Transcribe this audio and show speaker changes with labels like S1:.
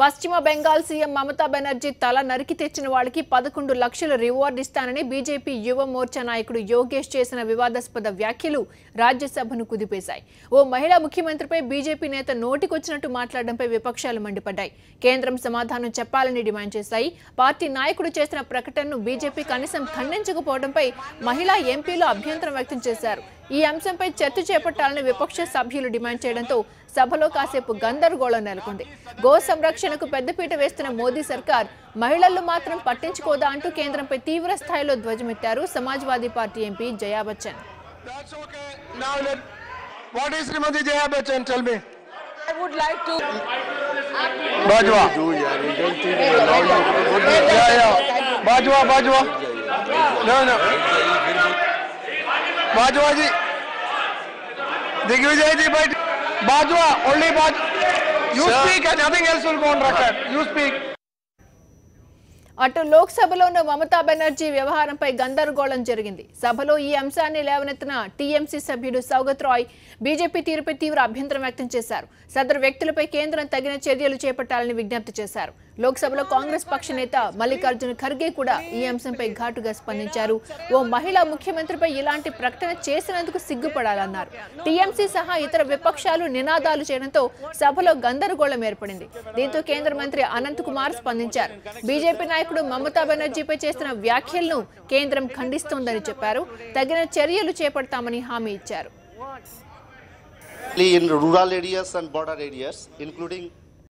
S1: పశ్చిమ బెంగాల్ సీఎం మమతా బెనర్జీ తల నరికి తెచ్చిన వాళ్ళకి 11 లక్షల రివార్డ్ ఇస్తానని బీజేపీ యువ మోర్చా నాయకుడు యోగేష్ చేసిన వివాదాస్పద వ్యాఖ్యలు రాజ్యసభను కుదిపేశాయి. ఓ మహిళా ముఖ్యమంత్రిపై బీజేపీ నేత నోటికొచ్చినట్టు మాట్లాడడంపై విపక్షాలు మండిపడ్డాయి. కేంద్రం సమాధానం చెప్పాలని డిమాండ్ చేశాయి. పార్టీ నాయకుడు చేసిన ప్రకటనను బీజేపీ కనీసం ఖండించకపోవడంపై మహిళా ఎంపీలు అభ్యంతరం వ్యక్తం చేశారు. ఈ అంశంపై చర్చ చేపట్టాలని విపక్ష సభ్యులు డిమాండ్ చేయడంతో సభలో కాసేపు గందరగోళం నెలకొంది. గో సంరక్షణకు పెద్దపీట వేస్తున్న మోదీ సర్కార్ మహిళలను మాత్రం పట్టించుకోదా అంటూ కేంద్రంపై తీవ్ర స్థాయిలో ధ్వజమెత్తారు Samajwadi party MP Jaya Bachchan.
S2: I would like to.
S3: Bajwa. Bajwa. No. Bajwa ji. Digvijay ji, but Bajwa, only Bajwa. You speak and nothing else will go on record. You speak.
S1: అటు లోక్సభలోనూ మమతా బెనర్జీ వ్యవహారంపై గందరగోళం జరిగింది. సభలో ఈ అంశాన్ని లేవనెత్తిన టీఎంసీ సభ్యుడు సౌగత్ రాయ్ బీజేపీ తీరుపై తీవ్ర అభ్యంతరం వ్యక్తం చేశారు. సదరు వ్యక్తులపై కేంద్రం తగిన చర్యలు చేపట్టాలని విజ్ఞప్తి చేశారు. లోక్సభలో కాంగ్రెస్ పక్ష నేత మల్లికార్జున ఖర్గే కూడా ఈ అంశంపై ఘాటుగా స్పందించారు. ఓ మహిళా ముఖ్యమంత్రిపై ఇలాంటి ప్రకటన చేసినందుకు సిగ్గుపడాలన్నారు. టీఎంసీ సహా ఇతర విపక్షాలు నినాదాలు చేయడంతో సభలో గందరగోళం ఏర్పడింది. దీంతో కేంద్ర మంత్రి అనంత్ కుమార్ స్పందించారు. బీజేపీ నాయకుడు మమతా బెనర్జీపై చేసిన వ్యాఖ్యలను కేంద్రం ఖండిస్తోందని చెప్పారు. తగిన చర్యలు చేపడతామని హామీ ఇచ్చారు.
S4: In rural areas and border areas, including